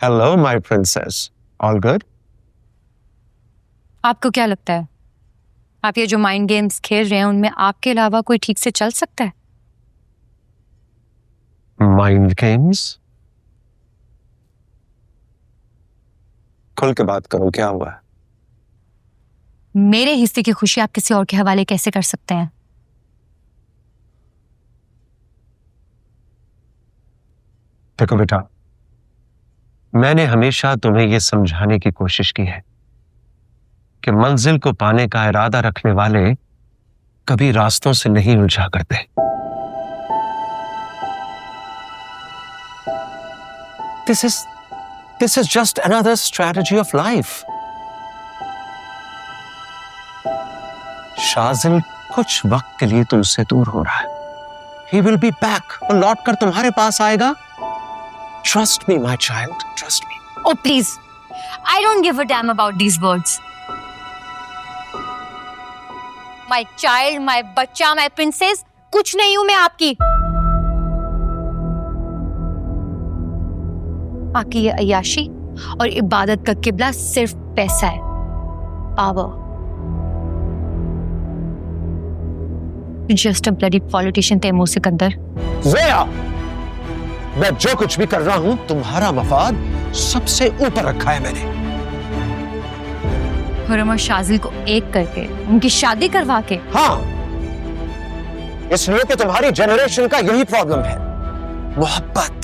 Hello my princess, all good? आपको क्या लगता है आप ये जो माइंड गेम्स खेल रहे हैं उनमें आपके अलावा कोई ठीक से चल सकता है? Mind games? खुल के बात करो, क्या हुआ है? मेरे हिस्से की खुशी आप किसी और के हवाले कैसे कर सकते हैं? देखो बेटा, मैंने हमेशा तुम्हें यह समझाने की कोशिश की है कि मंजिल को पाने का इरादा रखने वाले कभी रास्तों से नहीं उलझा करते। This is just another strategy of life. Shajil कुछ वक्त के लिए तुमसे दूर हो रहा है। He will be back. वो लौट कर तुम्हारे पास आएगा। Trust me, my child. Trust me. Oh please, I don't give a damn about these words. My child, my बच्चा, my princess, कुछ नहीं हूं मैं आपकी। आपकी ये अय्याशी और इबादत का किबला सिर्फ पैसा है, power. Just a bloody politician Taimur Sikandar. Zoya, मैं जो कुछ भी कर रहा हूं तुम्हारा मफाद सबसे ऊपर रखा है मैंने। खुरम और शाजिल को एक करके उनकी शादी करवा के। हाँ, इसलिए कि तुम्हारी जनरेशन का यही प्रॉब्लम है। मोहब्बत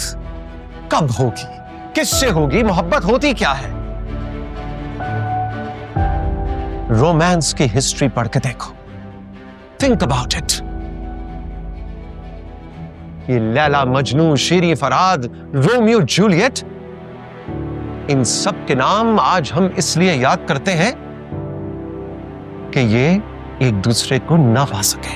कब होगी, किससे होगी, मोहब्बत होती क्या है? रोमांस की हिस्ट्री पढ़ के देखो। Think about it. ये लैला मजनू, शेरी फराद, रोमियो जूलियट, इन सब के नाम आज हम इसलिए याद करते हैं कि ये एक दूसरे को ना पा सके।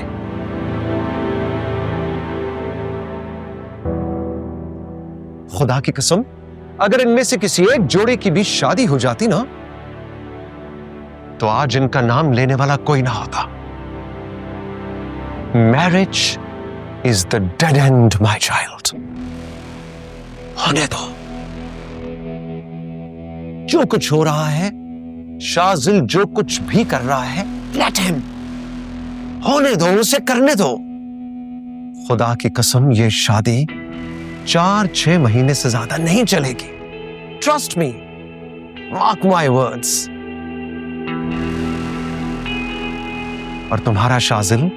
खुदा की कसम, अगर इनमें से किसी एक जोड़े की भी शादी हो जाती ना, तो आज इनका नाम लेने वाला कोई ना होता। Marriage is the dead and, my child. होने दो। जो कुछ हो रहा है, शाजिल जो कुछ भी कर रहा है, लेट हिम। होने दो, उसे करने दो। खुदा की कसम, ये शादी 4-6 महीने से ज्यादा नहीं चलेगी। Trust me, mark my words. और तुम्हारा शाजिल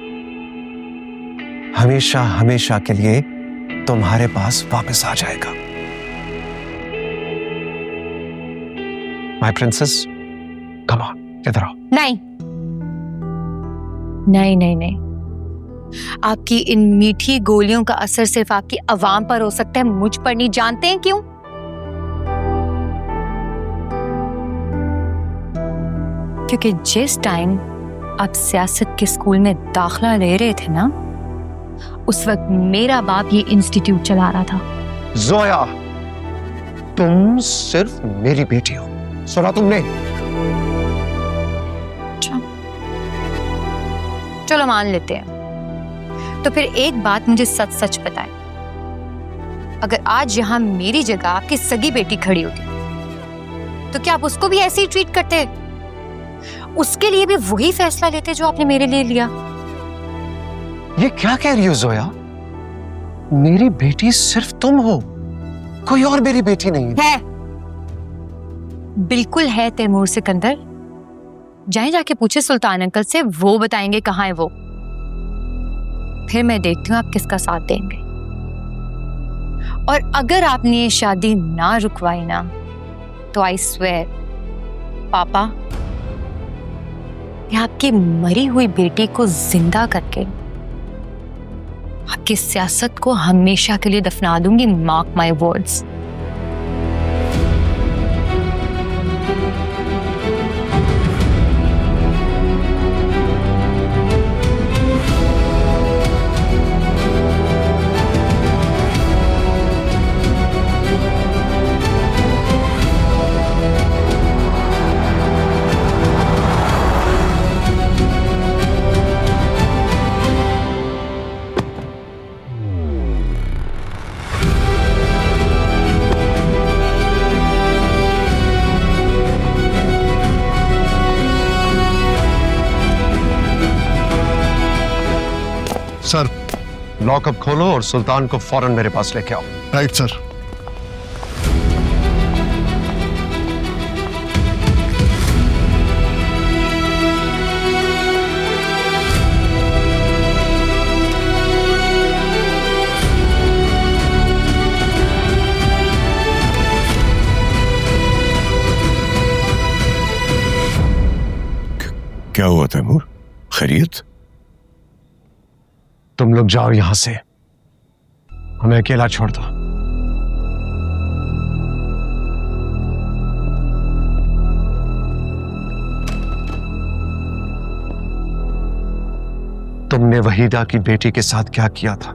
हमेशा हमेशा के लिए तुम्हारे पास वापस आ जाएगा। माय प्रिंसेस, कम ऑन, इधर आओ। नहीं नहीं नहीं नहीं, आपकी इन मीठी गोलियों का असर सिर्फ आपकी अवाम पर हो सकता है, मुझ पर नहीं। जानते हैं क्यों? क्योंकि जिस टाइम आप सियासत के स्कूल में दाखिला ले रहे थे ना, उस वक्त मेरा बाप ये इंस्टीट्यूट चला रहा था। ज़ोया, तुम सिर्फ मेरी बेटी हो, सुना तुमने? चलो मान लेते हैं। तो फिर एक बात मुझे सच सच बताएं, अगर आज यहां मेरी जगह आपकी सगी बेटी खड़ी होती तो क्या आप उसको भी ऐसे ही ट्रीट करते? उसके लिए भी वही फैसला लेते जो आपने मेरे लिए लिया? ये क्या कह रही हो ज़ोया? मेरी बेटी सिर्फ तुम हो, कोई और मेरी बेटी नहीं है। बिल्कुल है तैमूर सिकंदर। जाएं जाके पूछे सुल्तान अंकल से, वो बताएंगे कहाँ है वो। फिर मैं देखती हूँ आप किसका साथ देंगे। और अगर आपने ये शादी ना रुकवाई ना, तो आई स्वेयर पापा, मैं आपकी मरी हुई बेटी को जिंदा करके आपकी सियासत को हमेशा के लिए दफना दूंगी। Mark my words. लॉकअप खोलो और सुल्तान को फौरन मेरे पास लेके आओ। Right sir. क्या हुआ तैमूर? खैरियत? तुम लोग जाओ यहां से, हमें अकेला छोड़ दो। तुमने वहीदा की बेटी के साथ क्या किया था?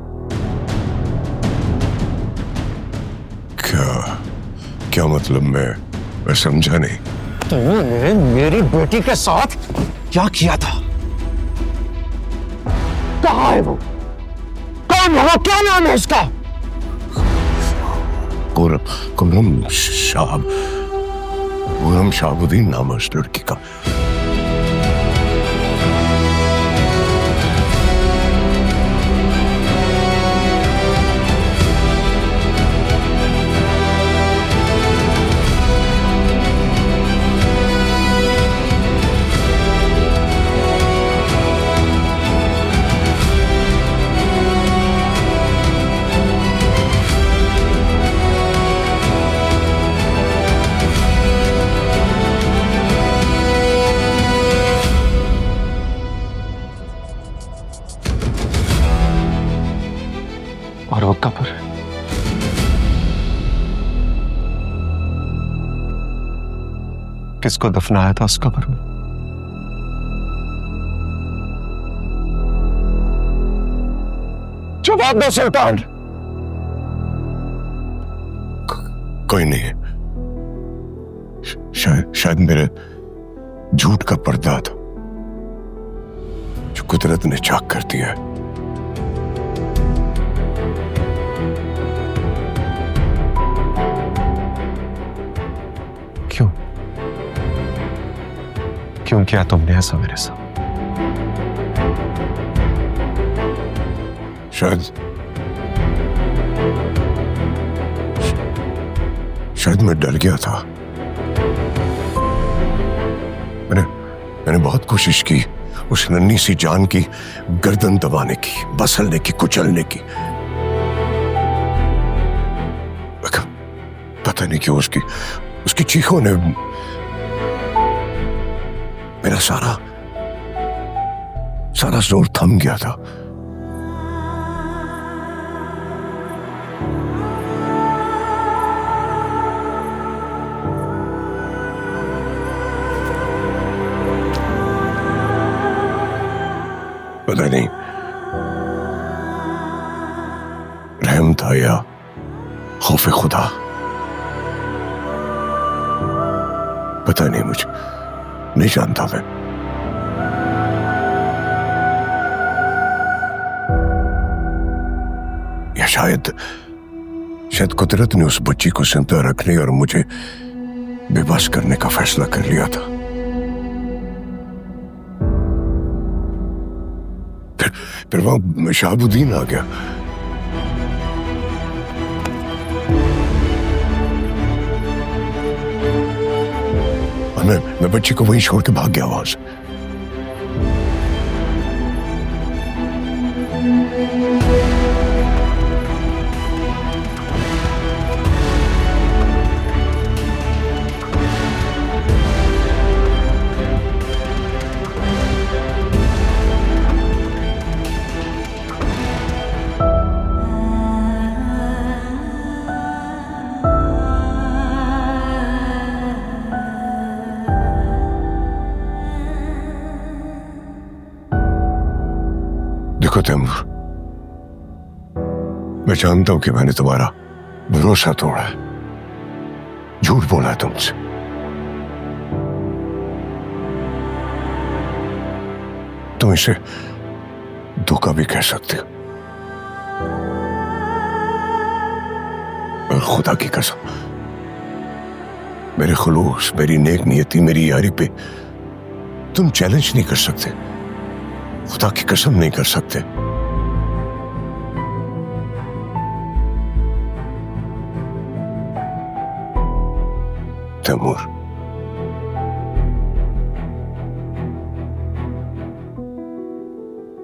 क्या मतलब? मैं समझा नहीं। तुमने मेरी बेटी के साथ क्या किया था? कहाँ है वो? कौन है वो? क्या नाम है इसका? कुरम शाहबुद्दीन नाम है उस लड़की का। और वो कब्र? किसको दफनाया था उस कब्र में? जवाब दो सुल्तान। कोई नहीं है। शायद मेरे झूठ का पर्दा था जो कुदरत ने चाक कर दिया है। क्यों किया तुमने ऐसा मेरे साथ? शायद मैं डर गया था। मैंने बहुत कोशिश की उस नन्ही सी जान की गर्दन दबाने की, बसलने की, कुचलने की। पता नहीं क्यों उसकी चीखों ने मेरा सारा जोर थम गया था। पता नहीं रहम था या खौफ खुदा, पता नहीं, मुझे नहीं जानता मैं। या शायद कुदरत ने उस बच्ची को जिंदा रखने और मुझे बेबस करने का फैसला कर लिया था। फिर वहां शाहबुद्दीन आ गया। मैं बच्ची को वहीं छोड़ के भाग गया वहां से। देखो तैमूर, मैं जानता हूं कि मैंने तुम्हारा भरोसा तोड़ा है, झूठ बोला है तुमसे। तुम इसे धोखा भी कह सकते हो। और खुदा की कसम, मेरे खुलूस, मेरी नेक नियति, मेरी यारी पे तुम चैलेंज नहीं कर सकते। खुदा की कसम नहीं कर सकते। तैमूर,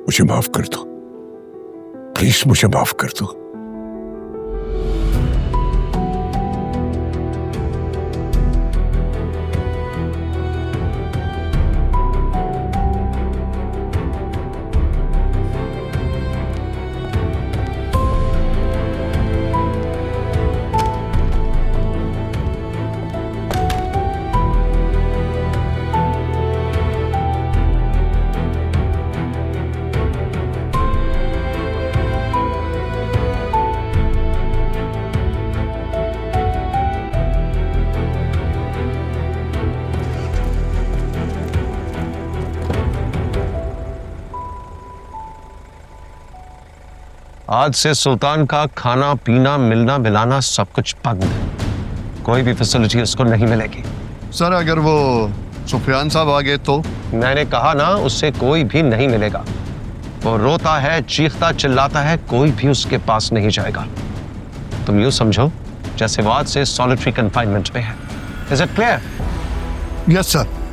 मुझे माफ कर दो, प्लीज मुझे माफ कर दो। आज से सुल्तान का खाना पीना मिलना मिलाना सब कुछ बंद है। कोई भी फैसिलिटी उसको नहीं मिलेगी। सर अगर वो सुफियान साहब आ गए तो? मैंने कहा ना, उससे कोई भी नहीं मिलेगा। वो रोता है, चीखता चिल्लाता है, कोई भी उसके पास नहीं जाएगा। तुम यूं समझो जैसे वो आज से सॉलिटरी कन्फाइनमेंट में है। Is it clear? Yes sir.